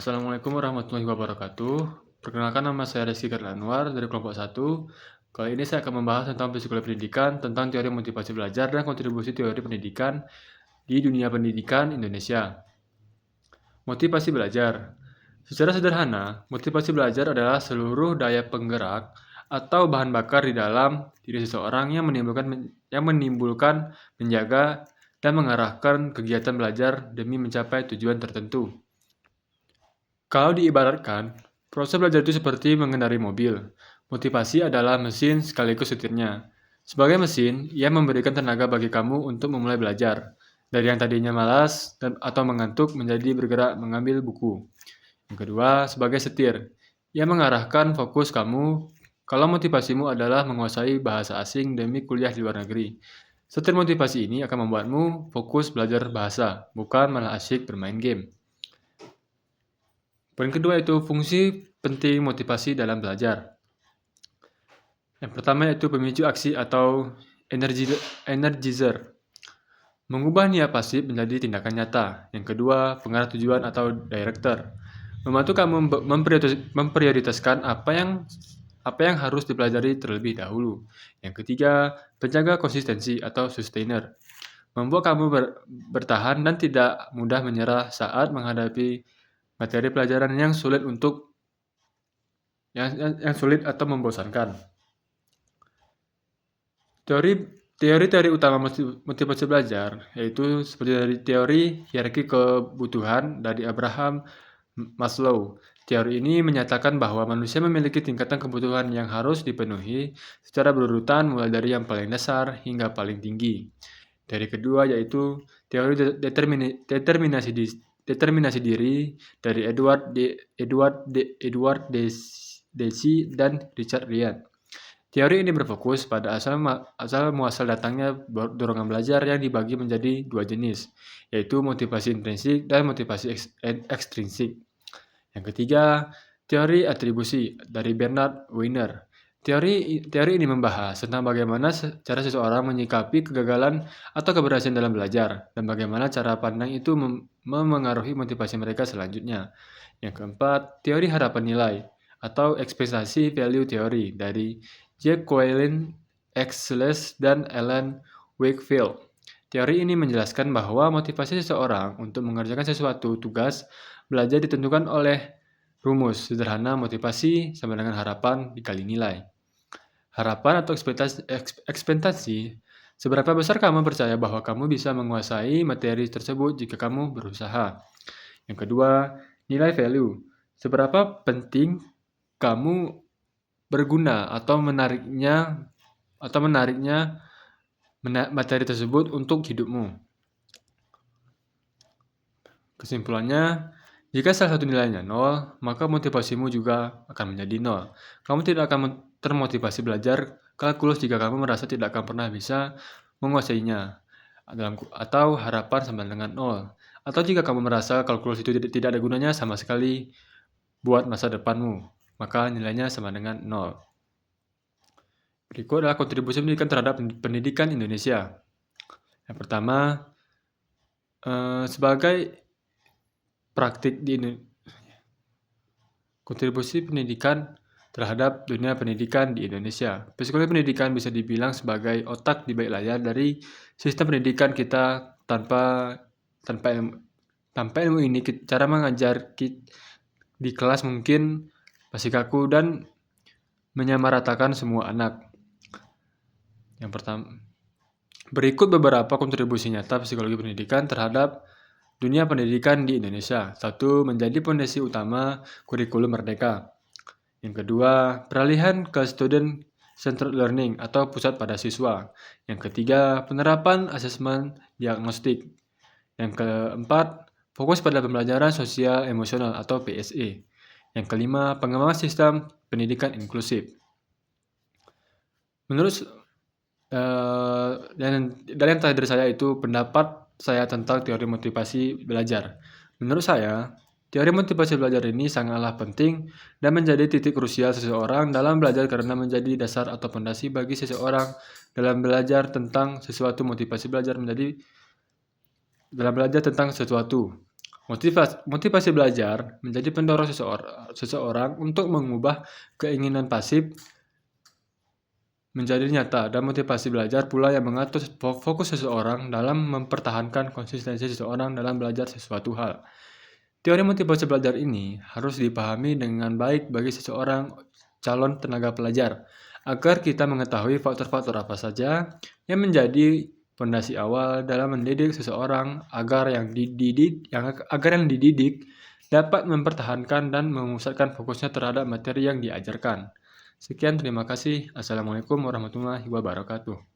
Assalamualaikum warahmatullahi wabarakatuh. Perkenalkan, nama saya Rizky Anwar dari kelompok 1. Kali ini saya akan membahas tentang psikologi pendidikan, tentang teori motivasi belajar dan kontribusi teori pendidikan di dunia pendidikan Indonesia. Motivasi belajar. Secara sederhana, motivasi belajar adalah seluruh daya penggerak atau bahan bakar di dalam diri seseorang yang menimbulkan, menjaga, dan mengarahkan kegiatan belajar demi mencapai tujuan tertentu. Kalau diibaratkan, proses belajar itu seperti mengendarai mobil. Motivasi adalah mesin sekaligus setirnya. Sebagai mesin, ia memberikan tenaga bagi kamu untuk memulai belajar. Dari yang tadinya malas atau mengantuk menjadi bergerak mengambil buku. Yang kedua, sebagai setir. Ia mengarahkan fokus kamu kalau motivasimu adalah menguasai bahasa asing demi kuliah di luar negeri. Setir motivasi ini akan membuatmu fokus belajar bahasa, bukan malah asyik bermain game. Poin kedua itu fungsi penting motivasi dalam belajar. Yang pertama yaitu pemicu aksi atau energizer. Mengubah niat pasif menjadi tindakan nyata. Yang kedua, pengarah tujuan atau director. Membantu kamu memprioritaskan apa yang harus dipelajari terlebih dahulu. Yang ketiga, penjaga konsistensi atau sustainer. Membuat kamu bertahan dan tidak mudah menyerah saat menghadapi materi pelajaran yang sulit atau membosankan. Teori utama motivasi belajar yaitu seperti dari teori hierarki kebutuhan dari Abraham Maslow. Teori ini menyatakan bahwa manusia memiliki tingkatan kebutuhan yang harus dipenuhi secara berurutan mulai dari yang paling dasar hingga paling tinggi. Teori kedua yaitu teori determinasi diri dari Edward Deci dan Richard Ryan. Teori ini berfokus pada asal muasal datangnya dorongan belajar yang dibagi menjadi dua jenis, yaitu motivasi intrinsik dan motivasi ekstrinsik. Yang ketiga, teori atribusi dari Bernard Wiener. Teori ini membahas tentang bagaimana cara seseorang menyikapi kegagalan atau keberhasilan dalam belajar, dan bagaimana cara pandang itu memengaruhi motivasi mereka selanjutnya. Yang keempat, teori harapan nilai atau ekspektasi value theory dari Jack Quayle, X. dan Alan Wakefield. Teori ini menjelaskan bahwa motivasi seseorang untuk mengerjakan sesuatu tugas belajar ditentukan oleh rumus sederhana motivasi sama dengan harapan dikali nilai. Harapan atau ekspektasi, seberapa besar kamu percaya bahwa kamu bisa menguasai materi tersebut jika kamu berusaha. Yang kedua, nilai value. Seberapa penting kamu berguna atau menariknya materi tersebut untuk hidupmu. Kesimpulannya, jika salah satu nilainya 0, maka motivasimu juga akan menjadi 0. Kamu tidak akan termotivasi belajar kalkulus jika kamu merasa tidak akan pernah bisa menguasainya, atau harapan sama dengan 0. Atau jika kamu merasa kalkulus itu tidak ada gunanya sama sekali buat masa depanmu, maka nilainya sama dengan 0. Berikut adalah kontribusi pendidikan terhadap pendidikan Indonesia. Yang pertama, sebagai praktik kontribusi pendidikan terhadap dunia pendidikan di Indonesia. Psikologi pendidikan bisa dibilang sebagai otak di balik layar dari sistem pendidikan kita. Tanpa ilmu ini, cara mengajar di kelas mungkin masih kaku dan menyamaratakan semua anak. Yang pertama, berikut beberapa kontribusi nyata psikologi pendidikan terhadap dunia pendidikan di Indonesia. 1. Menjadi fondasi utama kurikulum merdeka. Yang kedua, peralihan ke student centered learning atau pusat pada siswa. Yang ketiga, penerapan asesmen diagnostik. Yang keempat, fokus pada pembelajaran sosial emosional atau PSE. Yang kelima, pengembangan sistem pendidikan inklusif. Dan yang terakhir dari saya itu pendapat saya tentang teori motivasi belajar. Menurut saya, teori motivasi belajar ini sangatlah penting dan menjadi titik krusial seseorang dalam belajar karena menjadi dasar atau fondasi bagi seseorang dalam belajar tentang sesuatu. Motivasi belajar dalam belajar tentang sesuatu. Motivasi belajar menjadi pendorong seseorang untuk mengubah keinginan pasif menjadi nyata, dan motivasi belajar pula yang mengatur fokus seseorang dalam mempertahankan konsistensi seseorang dalam belajar sesuatu hal. Teori motivasi belajar ini harus dipahami dengan baik bagi seseorang calon tenaga pelajar, agar kita mengetahui faktor-faktor apa saja yang menjadi fondasi awal dalam mendidik seseorang agar yang dididik dapat mempertahankan dan memusatkan fokusnya terhadap materi yang diajarkan. Sekian, terima kasih. Assalamualaikum warahmatullahi wabarakatuh.